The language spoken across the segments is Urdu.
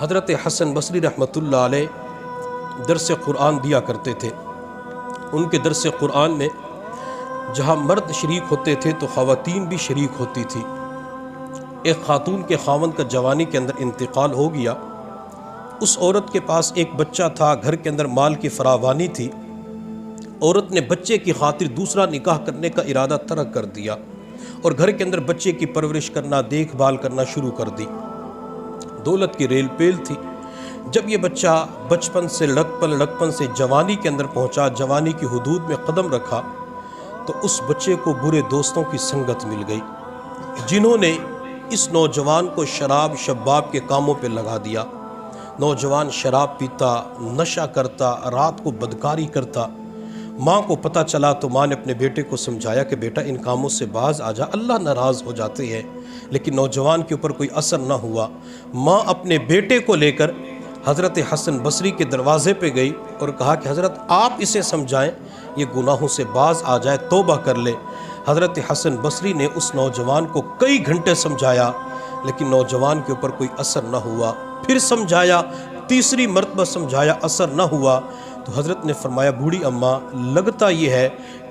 حضرت حسن بصری رحمۃ اللہ علیہ درس قرآن دیا کرتے تھے۔ ان کے درس قرآن میں جہاں مرد شریک ہوتے تھے تو خواتین بھی شریک ہوتی تھی۔ ایک خاتون کے خاوند کا جوانی کے اندر انتقال ہو گیا۔ اس عورت کے پاس ایک بچہ تھا، گھر کے اندر مال کی فراوانی تھی۔ عورت نے بچے کی خاطر دوسرا نکاح کرنے کا ارادہ ترک کر دیا اور گھر کے اندر بچے کی پرورش کرنا، دیکھ بھال کرنا شروع کر دی۔ دولت کی ریل پیل تھی۔ جب یہ بچہ بچپن سے لڑکپن سے جوانی کے اندر پہنچا، جوانی کی حدود میں قدم رکھا، تو اس بچے کو برے دوستوں کی سنگت مل گئی، جنہوں نے اس نوجوان کو شراب شباب کے کاموں پہ لگا دیا۔ نوجوان شراب پیتا، نشہ کرتا، رات کو بدکاری کرتا۔ ماں کو پتہ چلا تو ماں نے اپنے بیٹے کو سمجھایا کہ بیٹا ان کاموں سے باز آ جا، اللہ ناراض ہو جاتے ہیں، لیکن نوجوان کے اوپر کوئی اثر نہ ہوا۔ ماں اپنے بیٹے کو لے کر حضرت حسن بصری کے دروازے پہ گئی اور کہا کہ حضرت آپ اسے سمجھائیں، یہ گناہوں سے باز آ جائے، توبہ کر لے۔ حضرت حسن بصری نے اس نوجوان کو کئی گھنٹے سمجھایا، لیکن نوجوان کے اوپر کوئی اثر نہ ہوا۔ پھر سمجھایا، تیسری مرتبہ سمجھایا، اثر نہ ہوا، تو حضرت نے فرمایا بوڑھی اماں، لگتا یہ ہے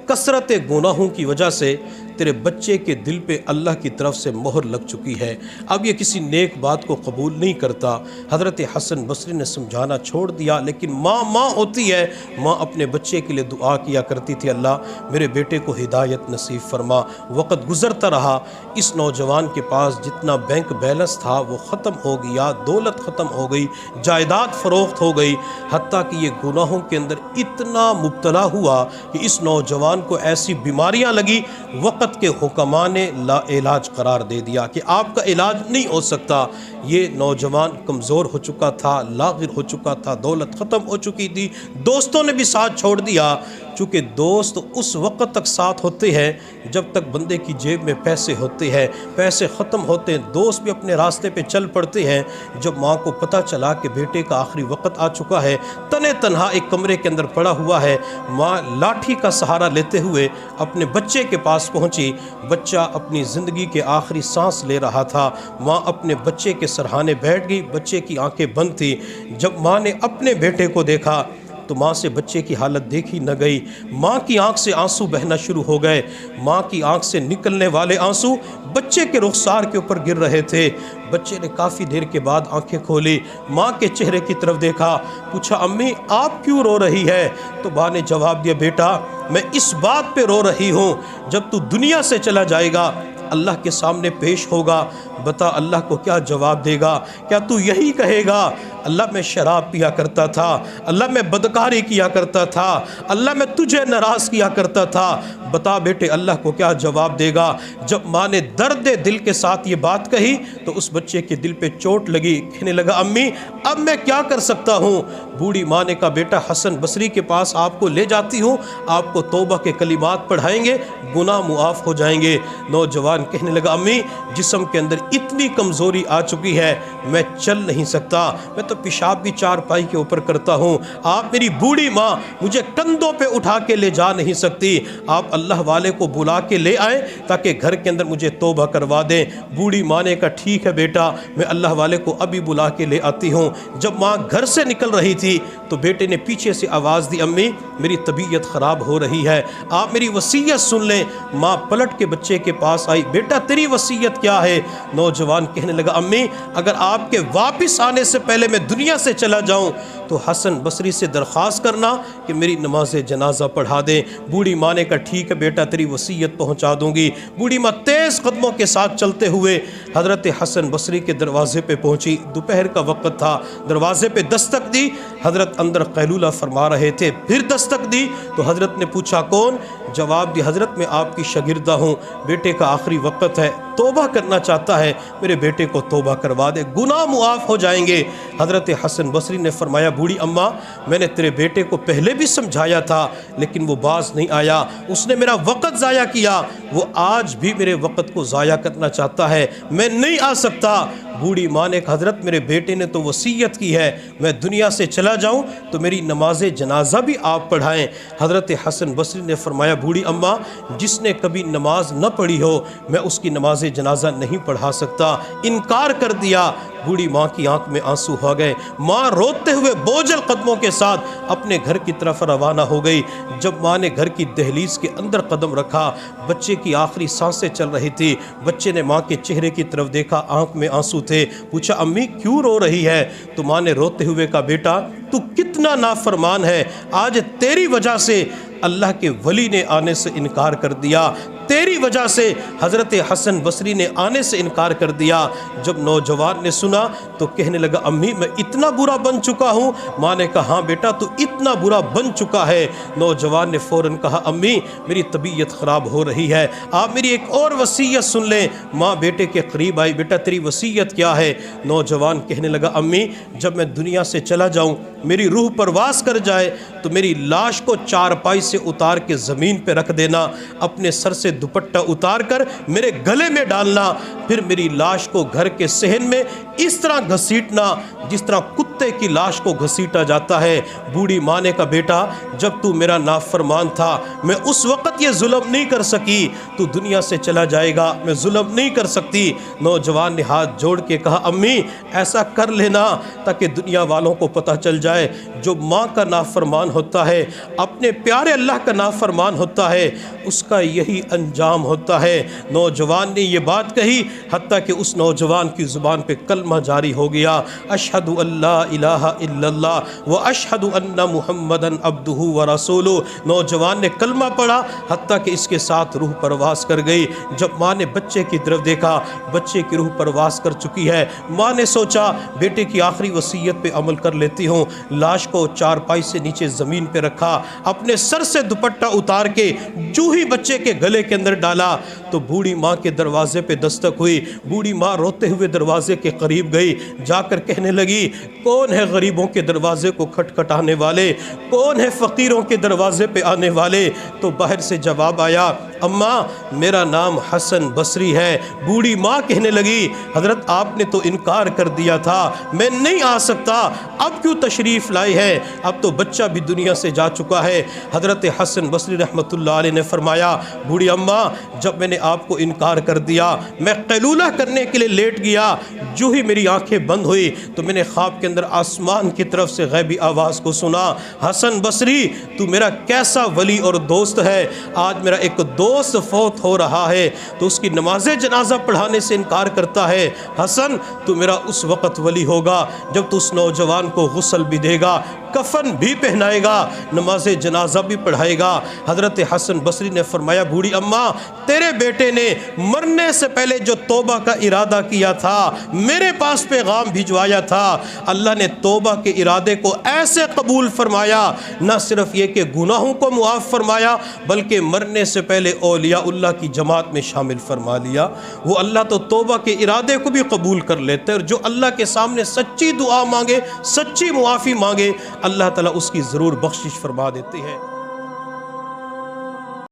کثرت گناہوں کی وجہ سے تیرے بچے کے دل پہ اللہ کی طرف سے مہر لگ چکی ہے، اب یہ کسی نیک بات کو قبول نہیں کرتا۔ حضرت حسن بصری نے سمجھانا چھوڑ دیا، لیکن ماں ہوتی ہے، ماں اپنے بچے کے لیے دعا کیا کرتی تھی، اللہ میرے بیٹے کو ہدایت نصیب فرما۔ وقت گزرتا رہا، اس نوجوان کے پاس جتنا بینک بیلنس تھا وہ ختم ہو گیا، دولت ختم ہو گئی، جائیداد فروخت ہو گئی، حتیٰ کہ یہ گناہوں کے اندر اتنا مبتلا ہوا کہ اس نوجوان کو ایسی بیماریاں لگی، وقت کے حکماء نے لا علاج قرار دے دیا کہ آپ کا علاج نہیں ہو سکتا۔ یہ نوجوان کمزور ہو چکا تھا، لاغر ہو چکا تھا، دولت ختم ہو چکی تھی، دوستوں نے بھی ساتھ چھوڑ دیا۔ چونکہ دوست اس وقت تک ساتھ ہوتے ہیں جب تک بندے کی جیب میں پیسے ہوتے ہیں، پیسے ختم ہوتے ہیں دوست بھی اپنے راستے پہ چل پڑتے ہیں۔ جب ماں کو پتہ چلا کہ بیٹے کا آخری وقت آ چکا ہے، تنے تنہا ایک کمرے کے اندر پڑا ہوا ہے، ماں لاٹھی کا سہارا لیتے ہوئے اپنے بچے کے پاس پہنچی۔ بچہ اپنی زندگی کے آخری سانس لے رہا تھا، ماں اپنے بچے کے سرہانے بیٹھ گئی، بچے کی آنکھیں بند تھی۔ جب ماں نے اپنے بیٹے کو دیکھا تو ماں سے بچے کی حالت دیکھی نہ گئی، ماں کی آنکھ سے آنسو بہنا شروع ہو گئے۔ ماں کی آنکھ سے نکلنے والے آنسو بچے کے رخسار کے اوپر گر رہے تھے۔ بچے نے کافی دیر کے بعد آنکھیں کھولی، ماں کے چہرے کی طرف دیکھا، پوچھا امی آپ کیوں رو رہی ہے؟ تو ماں نے جواب دیا بیٹا میں اس بات پہ رو رہی ہوں، جب تو دنیا سے چلا جائے گا، اللہ کے سامنے پیش ہوگا، بتا اللہ کو کیا جواب دے گا؟ کیا تو یہی کہے گا اللہ میں شراب پیا کرتا تھا، اللہ میں بدکاری کیا کرتا تھا، اللہ میں تجھے ناراض کیا کرتا تھا؟ بتا بیٹے اللہ کو کیا جواب دے گا؟ جب ماں نے درد دل کے ساتھ یہ بات کہی تو اس بچے کے دل پہ چوٹ لگی، کہنے لگا امی اب میں کیا کر سکتا ہوں؟ بوڑھی ماں نے کہا بیٹا حسن بصری کے پاس آپ کو لے جاتی ہوں، آپ کو توبہ کے کلمات پڑھائیں گے، گناہ معاف ہو جائیں گے۔ نوجوان کہنے لگا امی جسم کے اندر اتنی کمزوری آ چکی ہے، میں چل نہیں سکتا، میں تو پیشاب بھی چارپائی کے اوپر کرتا ہوں، آپ میری بوڑھی ماں مجھے کندھوں پہ اٹھا کے لے جا نہیں سکتی، آپ اللہ والے کو بلا کے لے آئیں تاکہ گھر کے اندر مجھے توبہ کروا دیں۔ بوڑھی ماں نے کہا ٹھیک ہے بیٹا میں اللہ والے کو ابھی بلا کے لے آتی ہوں۔ جب ماں گھر سے نکل رہی تھی تو بیٹے نے پیچھے سے آواز دی امی میری طبیعت خراب ہو رہی ہے، آپ میری وصیت سن لیں۔ ماں پلٹ کے بچے کے پاس آئی، بیٹا تیری وصیت کیا ہے؟ نوجوان کہنے لگا امی اگر آپ کے واپس آنے سے پہلے میں دنیا سے چلا جاؤں تو حسن بصری سے درخواست کرنا کہ میری نماز جنازہ پڑھا دیں۔ بوڑھی ماں نے کہا ٹھیک ہے بیٹا تیری وصیت پہنچا دوں گی۔ بوڑھی ماں تیز قدموں کے ساتھ چلتے ہوئے حضرت حسن بصری کے دروازے پہ پہنچی، دوپہر کا وقت تھا، دروازے پہ دستک دی، حضرت اندر قیلولہ فرما رہے تھے، پھر دستک دی تو حضرت نے پوچھا کون؟ جواب دی حضرت میں آپ کی شاگردہ ہوں، بیٹے کا آخری وقت ہے، توبہ کرنا چاہتا ہے، میرے بیٹے کو توبہ کروا دے، گناہ معاف ہو جائیں گے۔ حضرت حسن بصری نے فرمایا بوڑھی اماں میں نے تیرے بیٹے کو پہلے بھی سمجھایا تھا لیکن وہ باز نہیں آیا، اس نے میرا وقت ضائع کیا، وہ آج بھی میرے وقت کو ضائع کرنا چاہتا ہے، میں نہیں آ سکتا۔ بوڑھی ماں نے کہا حضرت میرے بیٹے نے تو وصیت کی ہے میں دنیا سے چلا جاؤں تو میری نماز جنازہ بھی آپ پڑھائیں۔ حضرت حسن بصری نے فرمایا بوڑھی اماں جس نے کبھی نماز نہ پڑھی ہو میں اس کی نماز جنازہ نہیں پڑھا سکتا، انکار کر دیا۔ بوڑھی ماں کی آنکھ میں آنسو ہو گئے، ماں روتے ہوئے بوجھل قدموں کے ساتھ اپنے گھر کی طرف روانہ ہو گئی۔ جب ماں نے گھر کی دہلیز کے اندر قدم رکھا، بچے کی آخری سانسیں چل رہی تھی، بچے نے ماں کے چہرے کی طرف دیکھا، آنکھ میں آنسو تھے۔ پوچھا امی کیوں رو رہی ہے؟ تو ماں نے روتے ہوئے کہا بیٹا تو کتنا نافرمان ہے، آج تیری وجہ سے اللہ کے ولی نے آنے سے انکار کر دیا، تیری وجہ سے حضرت حسن بصری نے آنے سے انکار کر دیا۔ جب نوجوان نے سنا تو کہنے لگا امی میں اتنا برا بن چکا ہوں؟ ماں نے کہا ہاں بیٹا تو اتنا برا بن چکا ہے۔ نوجوان نے فوراً کہا امی میری طبیعت خراب ہو رہی ہے، آپ میری ایک اور وصیت سن لیں۔ ماں بیٹے کے قریب آئی، بیٹا تیری وصیت کیا ہے؟ نوجوان کہنے لگا امی جب میں دنیا سے چلا جاؤں، میری روح پرواز کر جائے تو میری لاش کو چارپائی سے اتار کے زمین پہ رکھ دینا، اپنے سر سے دوپٹہ اتار کر میرے گلے میں ڈالنا، پھر میری لاش کو گھر کے صحن میں اس طرح گھسیٹنا جس طرح کتے کی لاش کو گھسیٹا جاتا ہے۔ بوڑھی ماں نے کہا بیٹا جب تو میرا نافرمان تھا میں اس وقت یہ ظلم نہیں کر سکی، تو دنیا سے چلا جائے گا میں ظلم نہیں کر سکتی۔ نوجوان نے ہاتھ جوڑ کے کہا امی ایسا کر لینا تاکہ دنیا والوں کو پتہ چل جائے جو ماں کا نافرمان ہوتا ہے، اپنے پیارے اللہ کا نافرمان ہوتا ہے، اس کا یہی انجام ہوتا ہے۔ نوجوان نے یہ بات کہی حتیٰ کہ اس نوجوان کی زبان پہ کلمہ جاری ہو گیا، اشہد ان لا الہ الا اللہ و اشہد ان محمدن عبدہ و رسولہ۔ نوجوان نے کلمہ پڑھا حتیٰ کہ اس کے ساتھ روح پرواز کر گئی۔ جب ماں نے بچے کی طرف دیکھا، بچے کی روح پرواز کر چکی ہے۔ ماں نے سوچا بیٹے کی آخری وصیت پہ عمل کر لیتی ہوں، لاش کو چارپائی سے نیچے زمین پہ رکھا، اپنے سر سے دوپٹہ اتار کے جو ہی بچے کے گلے کے اندر ڈالا تو بوڑھی ماں کے دروازے پہ دستک ہوئی۔ بوڑھی ماں روتے ہوئے دروازے کے قریب گئی، جا کر کہنے لگی کون ہے غریبوں کے دروازے کو کھٹکھٹانے والے، کون ہے فقیروں کے دروازے پہ آنے والے؟ تو باہر سے جواب آیا اماں میرا نام حسن بصری ہے۔ بوڑھی ماں کہنے لگی حضرت آپ نے تو انکار کر دیا تھا، میں نہیں آ سکتا، اب کیوں تشریف لائے ہیں؟ اب تو بچہ بھی دنیا سے جا چکا ہے۔ حضرت حسن بصری رحمۃ اللہ علیہ نے فرمایا بوڑھی اماں جب میں نے آپ کو انکار کر دیا میں قیلولہ کرنے کے لیے لیٹ گیا، جو ہی میری آنکھیں بند ہوئی تو میں نے خواب کے اندر آسمان کی طرف سے غیبی آواز کو سنا، حسن بصری تو میرا کیسا ولی اور دوست ہے، آج میرا ایک دوست فوت ہو رہا ہے تو اس کی نماز جنازہ پڑھانے سے انکار کرتا ہے، حسن تو میرا اس وقت ولی ہوگا جب تو اس نوجوان کو غسل بھی دے گا، کفن بھی پہنائے گا، نماز جنازہ بھی پڑھائے گا۔ حضرت حسن بصری نے فرمایا بوڑھی اماں تیرے بیٹے نے مرنے سے پہلے جو توبہ کا ارادہ کیا تھا میرے پاس پیغام بھجوایا تھا، اللہ نے توبہ کے ارادے کو ایسے قبول فرمایا، نہ صرف یہ کہ گناہوں کو معاف فرمایا بلکہ مرنے سے پہلے اولیاء اللہ کی جماعت میں شامل فرما لیا۔ وہ اللہ تو توبہ کے ارادے کو بھی قبول کر لیتے اور جو اللہ کے سامنے سچی دعا مانگے، سچی معافی مانگے، اللہ تعالیٰ اس کی ضرور بخشش فرما دیتے ہیں۔